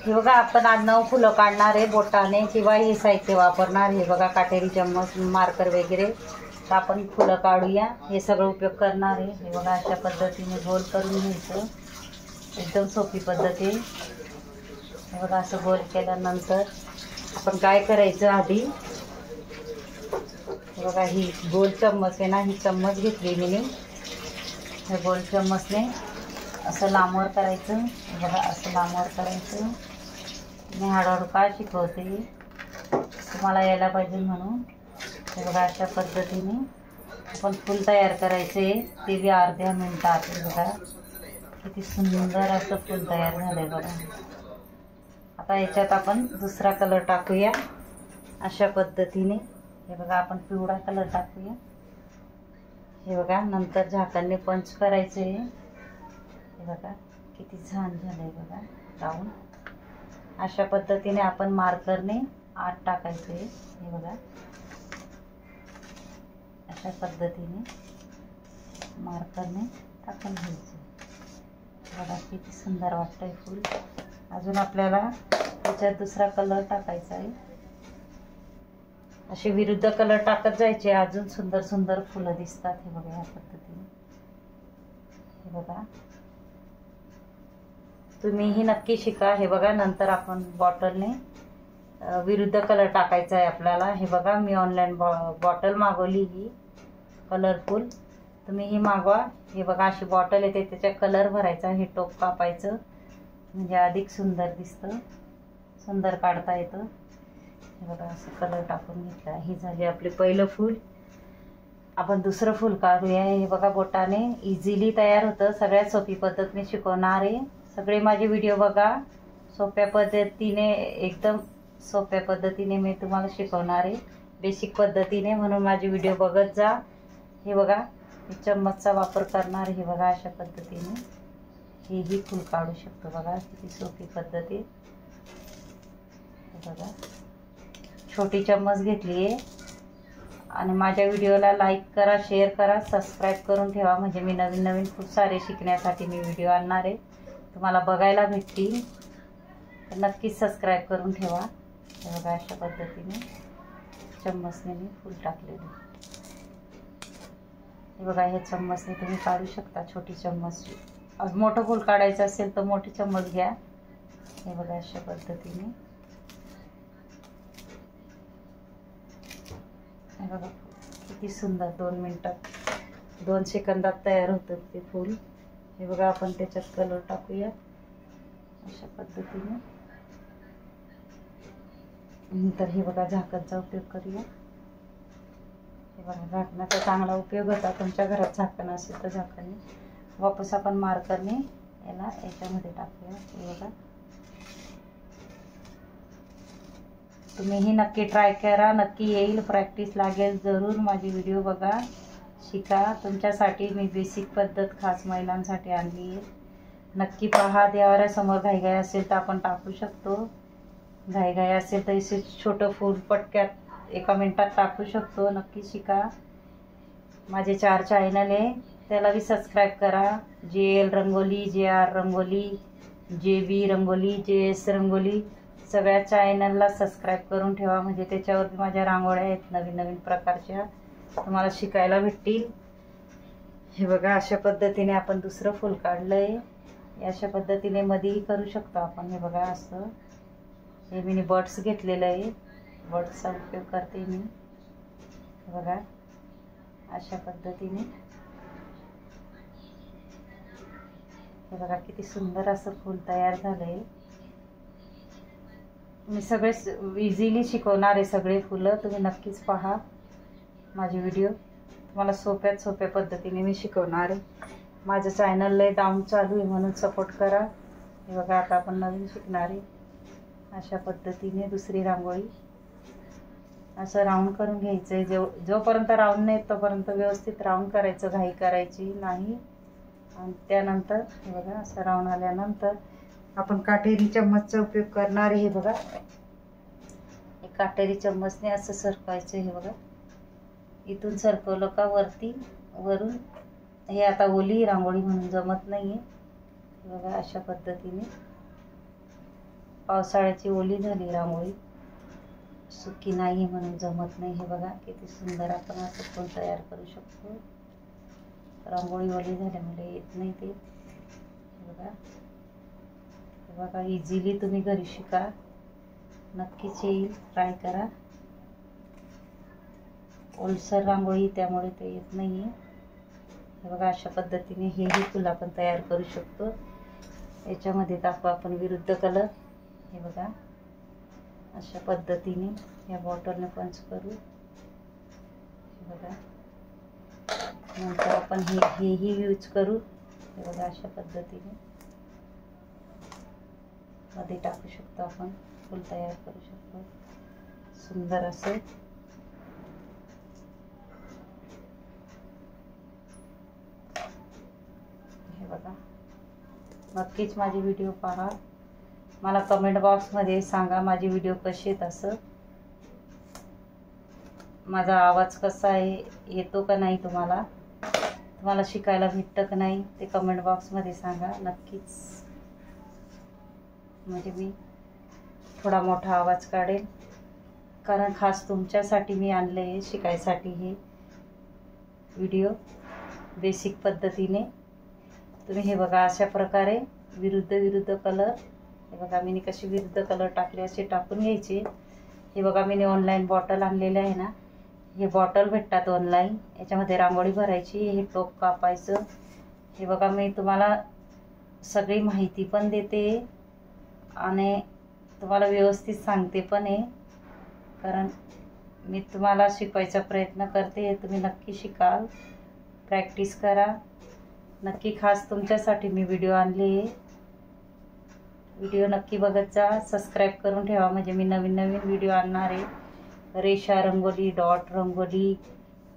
हे बघा आपण आज 9 फुलं काढणार आहे बोटाने किंवा हे साहित्य वापरणार. हे बघा काटेरी चम्मच मार्कर वगैरे तर आपण फुलं काढूया. हे सगळं उपयोग करणार आहे. हे बघा अशा पद्धतीने गोल करून घ्यायचं. एकदम सोपी पद्धत आहे. हे बघा असं गोल केल्यानंतर आपण काय करायचं आधी, हे बघा ही गोल चम्मच आहे ना, ही चम्मच घेतली मी. हे गोल चम्मचने असं लांबवर करायचं. हे बघा असं लांबवर करायचं. मी हळूहळू काय शिकवते तुम्हाला यायला पाहिजे म्हणून. हे बघा अशा पद्धतीने आपण फूल तयार करायचे. ते बी अर्ध्या मिनिटात. हे बघा किती सुंदर असं फूल तयार झालंय बघा. आता याच्यात आपण दुसरा कलर टाकूया अशा पद्धतीने. हे बघा आपण पिवळा कलर टाकूया. हे बघा नंतर झाकणने पंच करायचे. हे बघा किती छान झालंय बघा राऊंड. अशा पद्धतीने आपण मार्करने आत टाकायचे. हे बघा अशा पद्धतीने मार्करने टाकून घ्यायचे. बघा किती सुंदर वाटतंय फूल. अजून आपल्याला त्याच्यात दुसरा कलर टाकायचा आहे. असे विरुद्ध कलर टाकत जायचे. अजून सुंदर सुंदर फुलं दिसतात. हे बघा या पद्धतीने. हे बघा तुम्हीही नक्की शिका. हे बघा नंतर आपण बॉटलने विरुद्ध कलर टाकायचा आहे आपल्याला. हे बघा मी ऑनलाईन बॉटल मागवली ही कलरफुल. तुम्हीही मागवा. हे बघा अशी बॉटल येते, त्याच्या कलर भरायचा. हे टोप कापायचं म्हणजे अधिक सुंदर दिसतं, सुंदर काढता येतं. हे बघा असं कलर टाकून घेतला. ही झाली आपले पहिलं फूल. आपण दुसरं फूल काढूया. हे बघा बोटाने इझिली तयार होतं. सगळ्यात सोपी पद्धत मी शिकवणार आहे. सगळे माझे व्हिडिओ बघा. सोप्या पद्धतीने, एकदम सोप्या पद्धतीने मी तुम्हाला शिकवणार आहे, बेसिक पद्धतीने. म्हणून माझे व्हिडिओ बघत जा. हे बघा मी चम्मचचा वापर करणार. हे बघा अशा पद्धतीने हेही फूल काढू शकतो. बघा किती सोपी पद्धत आहे. हे बघा छोटी चम्मच घेतली आहे. आणि माझ्या व्हिडिओला लाईक करा, शेअर करा, सबस्क्राईब करून ठेवा. म्हणजे मी नवीन नवीन खूप सारे शिकण्यासाठी मी व्हिडिओ आणणार आहे, तुम्हाला बघायला भेटतील. तर नक्कीच सबस्क्राईब करून ठेवा. हे बघा अशा पद्धतीने चम्मचने मी फूल टाकलेले. हे बघा हे चम्मचने तुम्ही काढू शकता. छोटी चम्मच. आज मोठं फूल काढायचं असेल तर मोठी चम्मच घ्या. हे बघा अशा पद्धतीने. हे बघा किती सुंदर 2 मिनिटात 2 सेकंदात तयार होतं ते फूल. हे बघा आपण त्याच्यात कलर टाकूया अशा पद्धतीने. नंतर हे बघा झाकणचा उपयोग करूया. हे बघा झाकणाचा चांगला उपयोग होता. तुमच्या घरात झाकण असेल तर झाकणने. वापस आपण मार्करने याला याच्यामध्ये टाकूया. हे बघा तुम्हीही नक्की ट्राय करा. नक्की येईल. प्रॅक्टिस लागेल जरूर. माझी व्हिडिओ बघा, शिका. तुमच्यासाठी मी बेसिक पद्धत खास महिलांसाठी आणली आहे. नक्की पहा. देवाऱ्यासमोर घाईघाई असेल तर आपण टाकू शकतो. घाईघाई असेल तर असे छोटं फूल पटक्यात 1 मिनिटात टाकू शकतो. नक्की शिका. माझे 4 चॅनल आहे, त्याला बी सबस्क्राईब करा. JL rangoli, JR rangoli, JB rangoli, JS rangoli. सगळ्या चॅनलला सबस्क्राईब करून ठेवा. म्हणजे त्याच्यावरती माझ्या रांगोळ्या आहेत नवीन नवीन प्रकारच्या, तुम्हाला शिकायला भेटतील. हे बघा अशा पद्धतीने आपण दुसरं फूल काढलंय. अशा पद्धतीने मध्येही करू शकतो आपण. हे बघा असं. हे मी बर्ड्स घेतलेलं आहे, बर्ड्सचा उपयोग करते मी. हे बघा अशा पद्धतीने. हे बघा किती सुंदर असं फूल तयार झालंय. मी सगळे इझिली शिकवणार आहे सगळे फुलं. तुम्ही नक्कीच पहा माझे व्हिडिओ. तुम्हाला सोप्यात सोप्या पद्धतीने मी शिकवणार आहे. माझं चॅनल लय डाऊन चालू आहे म्हणून सपोर्ट करा. हे बघा आता आपण नवीन शिकणार आहे. अशा पद्धतीने दुसरी रांगोळी असं राऊंड करून घ्यायचं आहे. जोपर्यंत राऊंड नाही तोपर्यंत व्यवस्थित राऊंड करायचं, घाई करायची नाही. आणि त्यानंतर हे बघा असं राऊंड आल्यानंतर आपण काटेरी चम्मचचा उपयोग करणार आहे. हे बघा हे काटेरी चम्मचने असं सरकवायचं. हे बघा इथून सरकवलं का वरती वरून. हे आता ओली रांगोळी म्हणून जमत नाहीये. बघा अशा पद्धतीने पावसाळ्याची ओली झाली रांगोळी, सुकी नाही म्हणून जमत नाही. हे बघा किती सुंदर आपण असं फूल तयार करू शकतो. रांगोळी ओली झाल्यामुळे येत नाही ते. हे बघा इझिली तुम्ही घरी शिका, नक्कीच येईल. ट्राय करा. ओलसर रांगोळी त्यामुळे ते येत नाही. हे बघा अशा पद्धतीने हेही फूल आपण तयार करू शकतो. याच्यामध्ये टाकू आपण विरुद्ध कलर. हे बघा अशा पद्धतीने या बॉटलने पंच करू. हे बघा नंतर आपण हेही यूज करू. हे बघा अशा पद्धतीने मध्ये टाकू शकतो आपण, फूल तयार करू शकतो सुंदर असं. हे बघा नक्कीच माझे व्हिडिओ पहा. मला कमेंट बॉक्समध्ये सांगा माझे व्हिडिओ कसे आहेत, असं माझा आवाज कसा आहे, येतो का नाही, तुम्हाला शिकायला भेटतं का नाही ते कमेंट बॉक्समध्ये सांगा नक्कीच. म्हणजे मी थोडा मोठा आवाज काढेल, कारण खास तुमच्यासाठी मी आणले आहे शिकायसाठी हे व्हिडिओ बेसिक पद्धतीने. तुम्ही हे बघा अशा प्रकारे विरुद्ध कलर. हे बघा मी कशी विरुद्ध कलर टाकले असे टाकून घ्यायचे. हे बघा मी ऑनलाईन बॉटल आणलेले आहे ना, हे बॉटल भेटतात ऑनलाईन, याच्यामध्ये रांगोळी भरायची, हे टोप कापायचं. हे बघा मी तुम्हाला सगळी माहिती पण देते आणि तुम्हाला व्यवस्थित सांगते पण आहे, कारण मी तुम्हाला शिकवायचा प्रयत्न करते. तुम्ही नक्की शिकाल, प्रॅक्टिस करा. नक्की खास तुमच्यासाठी मी व्हिडिओ आणले. व्हिडिओ नक्की बघत जा, सबस्क्राईब करून ठेवा, म्हणजे मी नवीन व्हिडिओ आणणार आहे. रेषा रंगोली, डॉट रंगोली,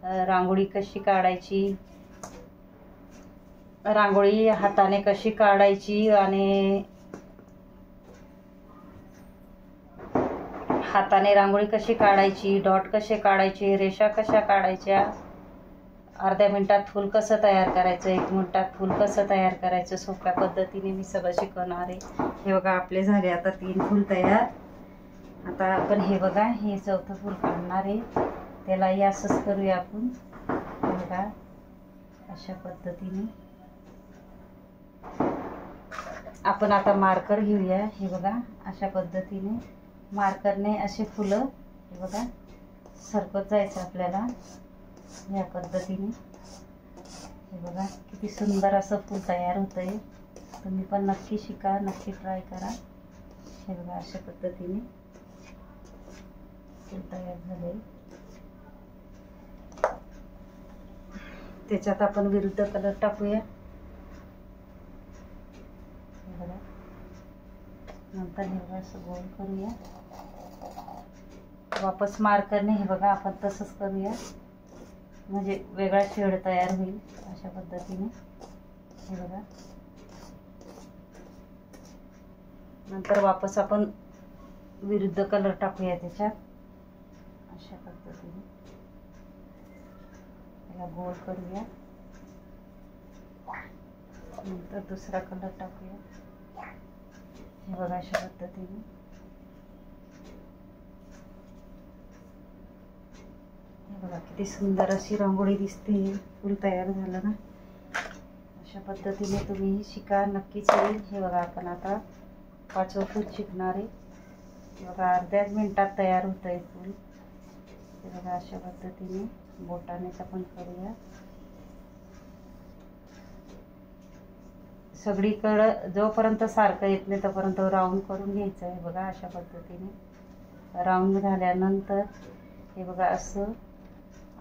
रांगोळी कशी काढायची, रांगोळी हाताने कशी काढायची आणि हाताने रांगोळी कशी काढायची, डॉट कसे काढायचे, रेषा कशा काढायच्या, अर्ध्या मिनिटात फूल कसं तयार करायचं, 1 मिनिटात फूल कसं तयार करायचं, सोप्या पद्धतीने मी सगळं शिकवणार आहे. हे बघा आपले झाले आता 3 फूल तयार. आता आपण हे बघा हे 4थं फूल काढणार आहे, त्यालाही असंच करूया आपण. हे बघा अशा पद्धतीने आपण आता मार्कर घेऊया. हे बघा अशा पद्धतीने मार्करने असे फुलं हे बघा सरकत जायचं आपल्याला या पद्धतीने. हे बघा किती सुंदर असं फूल तयार होतंय. तुम्ही पण नक्की शिका, नक्की ट्राय करा. हे बघा अशा पद्धतीने फूल तयार झाले. त्याच्यात आपण विरुद्ध कलर टाकूया. हे बघा नंतर हे बघा असं गोल करूया. वापस मार्करने हे बघा आपण तसंच करूया, म्हणजे वेगळा शेड तयार होईल अशा पद्धतीने. हे बघा नंतर वापस आपण विरुद्ध कलर टाकूया त्याच्यात अशा पद्धतीने. याला गोल करूया, नंतर दुसरा कलर टाकूया. हे बघा अशा पद्धतीने. हे बघा किती सुंदर अशी रांगोळी दिसते. फूल तयार झालं ना, अशा पद्धतीने तुम्ही शिका, नक्कीच येईल. हे बघा आपण आता 5वं फूल शिकणार आहे. हे बघा अर्ध्याच मिनिटात तयार होतं आहे फूल. हे बघा अशा पद्धतीने बोटानेच आपण करूया. सगळीकडं जोपर्यंत सारखं येत नाही तोपर्यंत राऊंड करून घ्यायचं आहे. बघा अशा पद्धतीने राऊंड झाल्यानंतर हे बघा असं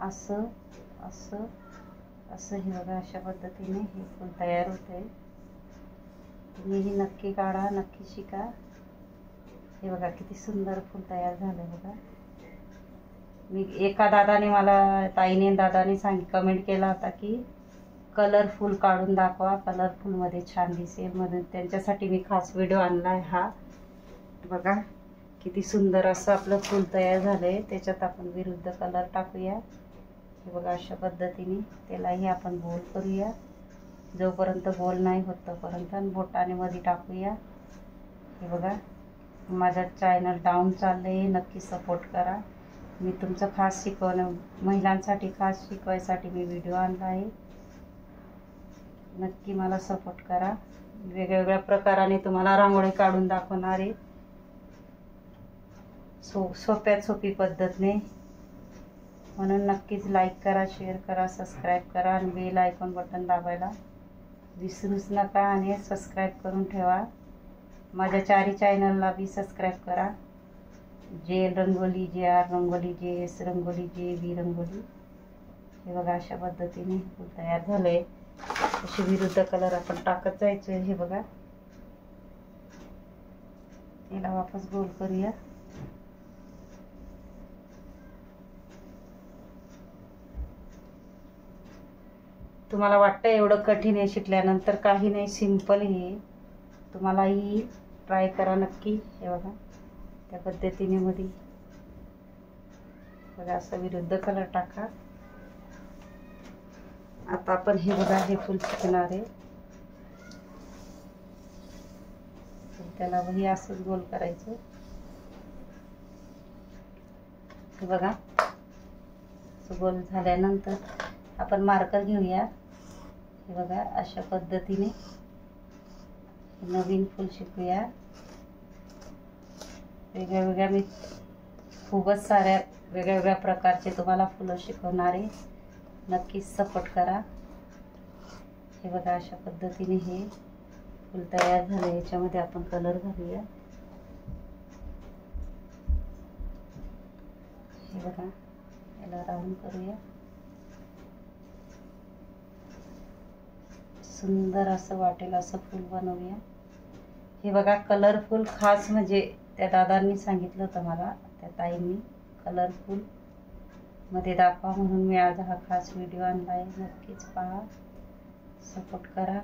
असं असं असं हे बघा अशा पद्धतीने हे फूल तयार होते. तुम्हीही नक्की काढा, नक्की शिका. हे बघा किती सुंदर फूल तयार झालं. बघा मी एका दादाने मला ताईने दादाने कमेंट केला होता की कलरफुल काढून दाखवा, कलरफुलमध्ये छान दिसेल म्हणून त्यांच्यासाठी मी खास व्हिडिओ आणला आहे हा. बघा किती सुंदर असं आपलं फूल तयार झालं आहे. त्याच्यात आपण विरुद्ध कलर टाकूया. हे बघा अशा पद्धतीने त्यालाही आपण गोल करूया. जोपर्यंत गोल नाही होत तोपर्यंत बोटाने मध्ये टाकूया. हे बघा माझं चॅनल डाऊन चाललंय, नक्की सपोर्ट करा. मी तुमचं खास महिलांसाठी खास शिकवायसाठी मी व्हिडिओ आणला आहे. नक्की मला सपोर्ट करा. वेगवेगळ्या प्रकाराने तुम्हाला रांगोळी काढून दाखवणार आहे, सोप्यात सोपी पद्धतने. म्हणून नक्कीच लाईक करा, शेअर करा, सबस्क्राईब करा आणि बेल आयकॉन बटन दाबायला विसरूच नका आणि सबस्क्राईब करून ठेवा. माझ्या चारी चॅनलला बी सबस्क्राईब करा. जे रंगोली, जे आर रंगोली, जे एस रंगोली, जे बी रंगोली. हे बघा अशा पद्धतीने फूल तयार झालंय. अशी विरुद्ध कलर आपण टाकत जायचे. हे बघा, याला वापस गोल करूया. तुम्हाला वाटतं एवढं कठीण आहे, शिकल्यानंतर काही नाही, सिंपल हे. तुम्हालाही ट्राय करा नक्की. हे बघा त्या पद्धतीने मध्ये बघा असं विरुद्ध कलर टाका. आता आपण हे बघा हे फुल शिकणार आहे. त्याला वही असंच गोल करायचं. हे बघा असं गोल झाल्यानंतर आपण मार्कर घेऊया. हे बघा अशा पद्धतीने नवीन फूल शिकूया. वेगवेगळ्या मी खूपच साऱ्या वेगवेगळ्या प्रकारचे तुम्हाला फुलं शिकवणार आहे. नक्कीच सपोर्ट करा. हे बघा अशा पद्धतीने हे फूल तयार झाले. याच्यामध्ये आपण कलर घालूया. हे बघा याला राऊंड करूया. सुंदर असं वाटेल असं फूल बनवूया. हे बघा कलरफुल, खास म्हणजे त्या दादांनी सांगितलं होतं मला, त्या ताईंनी कलरफुल मध्ये दाखवा म्हणून मी आज हा खास व्हिडिओ आणला आहे. नक्कीच पहा, सपोर्ट करा,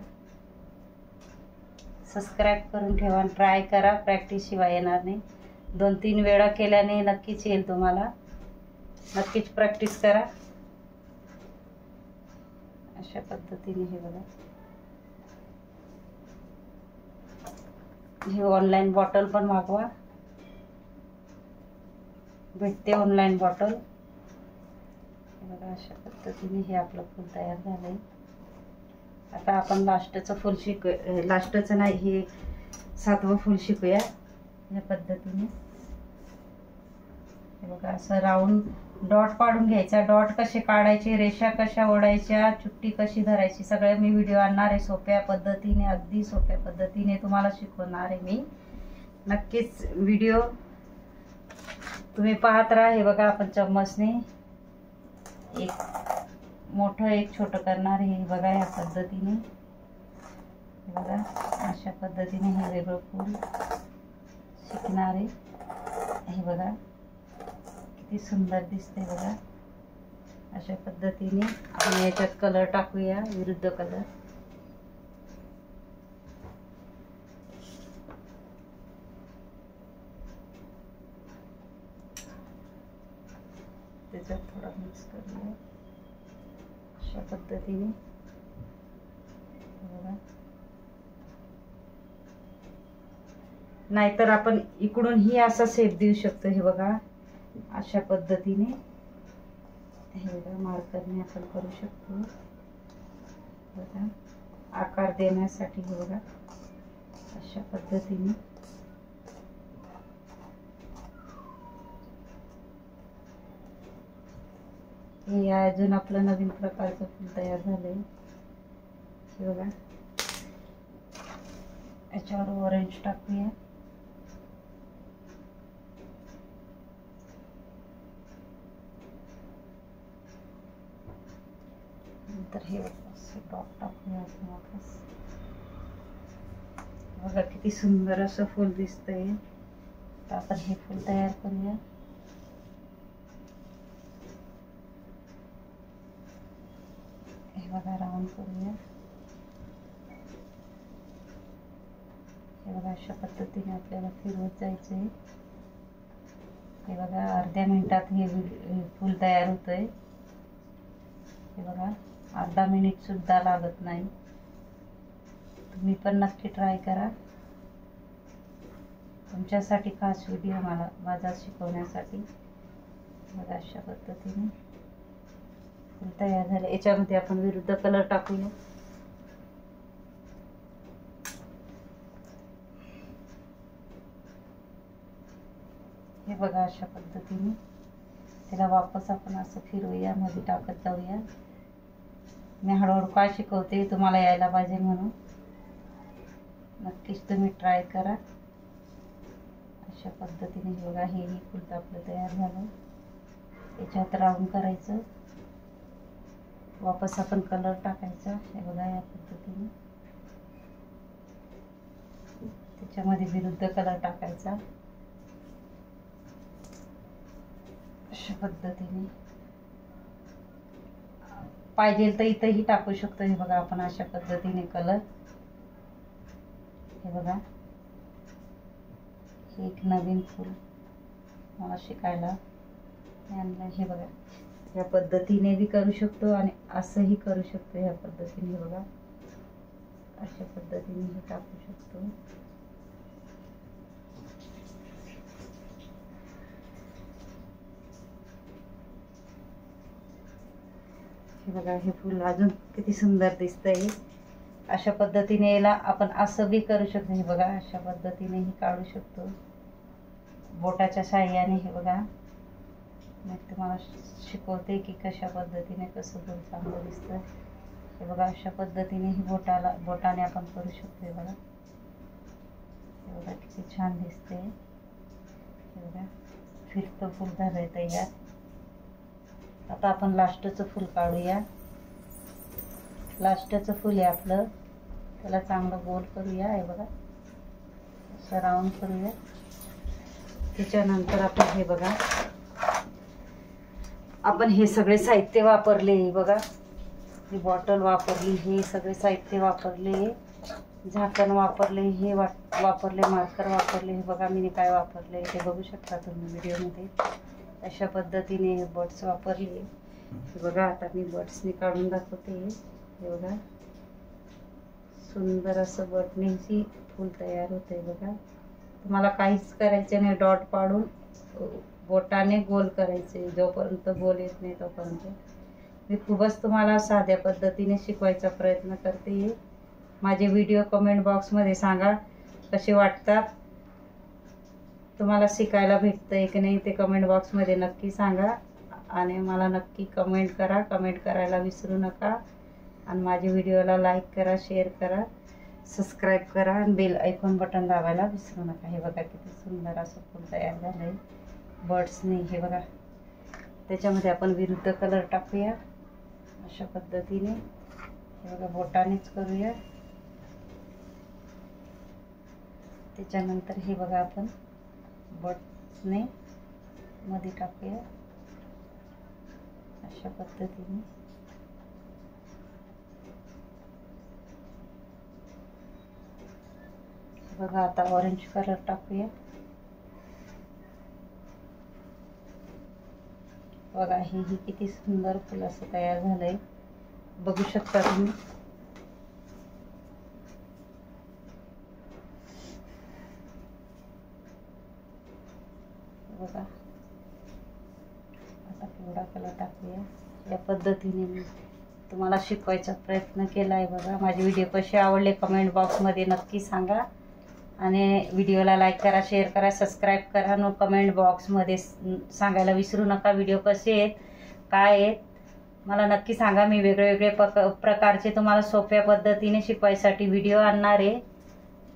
सबस्क्राईब करून ठेवा, ट्राय करा. प्रॅक्टिस शिवाय येणार नाही. 2-3 वेळा केल्याने नक्कीच येईल तुम्हाला. नक्कीच प्रॅक्टिस करा. अशा पद्धतीने हे बघा, हे ऑनलाईन बॉटल पण मागवा, भेटते ऑनलाईन बॉटल. बघा अशा पद्धतीने हे आपलं फूल तयार झालंय. आता आपण लास्टचं फूल लास्टचं नाही, हे 7वं फूल शिकूया. या पद्धतीने हे बघा असं राऊंड डॉट पाडून घ्यायचा. डॉट कसे काढायचे, रेषा कशा ओढायच्या, चुट्टी कशी धरायची, सगळे मी व्हिडिओ आणणार आहे सोप्या पद्धतीने, अगदी सोप्या पद्धतीने तुम्हाला शिकवणार आहे मी. नक्कीच व्हिडिओ तुम्ही पाहत राहा. हे बघा आपण चम्मचने एक मोठं एक छोटं करणार आहे. हे बघा या पद्धतीने. हे बघा अशा पद्धतीने हे वेगळं फूल शिकणार आहे. हे बघा किती सुंदर दिसते बघा. अशा पद्धतीने आपण याच्यात कलर टाकूया, विरुद्ध कलर. त्याच्यात थोडा मिक्स करूया अशा पद्धतीने. बघा, नाहीतर आपण इकडून ही असा शेप देऊ शकतो. हे बघा अशा पद्धतीने हे बघा मार्करने आपण करू शकतो. बघा आकार देण्यासाठी हे बघा अशा पद्धतीने. हे अजून आपलं नवीन प्रकारचं फूल तयार झालंय. हे बघा याच्यावर ऑरेंज टाकूया. नंतर हे डॉट टाकूया वापस. बघा किती सुंदर असं फूल दिसतंय. तर आपण हे फूल तयार करूया. हे बघा राऊंड करूया. हे बघा अशा पद्धतीने आपल्याला फिरवत जायचंय. हे बघा अर्ध्या मिनिटात हे फूल तयार होतंय. हे बघा अर्धा मिनिट सुद्धा लागत नाही. तुम्ही पण नक्की ट्राय करा. तुमच्यासाठी खास व्हिडिओ माझा शिकवण्यासाठी. बघा अशा पद्धतीने फुल तयार झालं. याच्यामध्ये आपण विरुद्ध कलर टाकूया. हे बघा अशा पद्धतीने त्याला वापस आपण असं फिरवूया, मध्ये टाकत जाऊया. मी हळूहळू का शिकवते, तुम्हाला यायला पाहिजे म्हणून. नक्कीच तुम्ही ट्राय करा. अशा पद्धतीने बघा हे फुल आपलं तयार झालं. याच्यात राऊंड करायचं, वापस आपण कलर टाकायचा. हे बघा या पद्धतीने त्याच्यामध्ये विरुद्ध कलर टाकायचा. अशा पद्धतीने पाहिजे तर इथंही टाकू शकतो. हे बघा आपण अशा पद्धतीने कलर. हे बघा हे एक नवीन फूल मला शिकायला आणलं. हे बघा या पद्धतीने बी करू शकतो आणि असंही करू शकतो. ह्या पद्धतीने बघा अशा पद्धतीने हे टाकू शकतो. हे बघा हे फूल अजून किती सुंदर दिसतंय. अशा पद्धतीने याला आपण असं बी करू शकतो. हे बघा अशा पद्धतीनेही काढू शकतो बोटाच्या साहाय्याने. हे बघा मी तुम्हाला शिकवते की कशा पद्धतीने कसं फूल चांगलं दिसतं. हे बघा अशा पद्धतीने ही बोटाने आपण करू शकतो. हे बघा हे बघा किती छान दिसते. हे बघा फिरतं फूल झालंय तयार. आता आपण लास्टचं फूल काढूया. लास्टचं फूल आहे आपलं, त्याला चांगलं गोल करूया. हे बघा असं राऊंड करूया. त्याच्यानंतर आपण हे बघा आपण हे सगळे साहित्य वापरले. बघा ही बॉटल वापरली, हे सगळे साहित्य वापरले, झाकण वापरले, हे वापरले, मार्कर वापरले. हे बघा मी काय वापरले ते बघू शकता तुम्ही व्हिडिओमध्ये. अशा पद्धतीने बर्ड्स वापरले. हे बघा आता मी बर्ड्सने काढून दाखवते. हे बघा सुंदर असं बटणीची फूल तयार होते. बघा तुम्हाला काहीच करायचं नाही, डॉट पाडून बोटाने गोल करायचे. जोपर्यंत गोल येत नाही तोपर्यंत. मी खूपच तुम्हाला साध्या पद्धतीने शिकवायचा प्रयत्न करते. माझे व्हिडिओ कमेंट बॉक्समध्ये सांगा कसे वाटतात, तुम्हाला शिकायला भेटतंय की नाही ते कमेंट बॉक्समध्ये नक्की सांगा. आणि मला नक्की कमेंट करा. कमेंट करायला विसरू नका. आणि माझ्या व्हिडिओला लाईक करा, शेअर करा, सबस्क्राईब करा आणि बेल आयकॉन बटन दाबायला विसरू नका. हे बघा किती सुंदर असं फूल तयार झालं आहे बर्ड्सने. हे बघा त्याच्यामध्ये आपण विरुद्ध कलर टाकूया अशा पद्धतीने. हे बघा बोटानेच करूया. त्याच्यानंतर हे बघा आपण बर्ड्सने मध्ये टाकूया अशा पद्धतीने. बघा आता ऑरेंज कलर टाकूया. बघा ही किती सुंदर फुल असं तयार झालंय, बघू शकता तुम्ही. बघा आता पिवळा कलर टाकूया. या पद्धतीने मी तुम्हाला शिकवायचा प्रयत्न केला आहे. बघा माझे व्हिडिओ कसे आवडले कमेंट बॉक्समध्ये नक्की सांगा. आणि व्हिडिओला लाईक करा, शेअर करा, सबस्क्राईब करा. आणि कमेंट बॉक्समध्ये सांगायला विसरू नका व्हिडिओ कसे आहेत, काय आहेत मला नक्की सांगा. मी वेगवेगळे प्रकारचे तुम्हाला सोप्या पद्धतीने शिकवायसाठी व्हिडिओ आणणार आहे.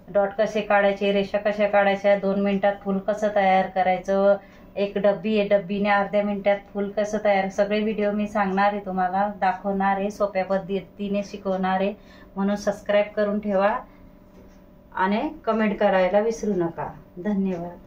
डॉट कसे काढायचे, रेषा कशा काढायच्या, 2 मिनिटात फूल कसं तयार करायचं, एक डब्बी आहे डब्बीने अर्ध्या मिनिटात फूल कसं तयार, सगळे व्हिडिओ मी सांगणार आहे, तुम्हाला दाखवणार आहे, सोप्या पद्धतीने शिकवणार आहे. म्हणून सबस्क्राईब करून ठेवा आणि कमेंट करायला विसरू नका. धन्यवाद.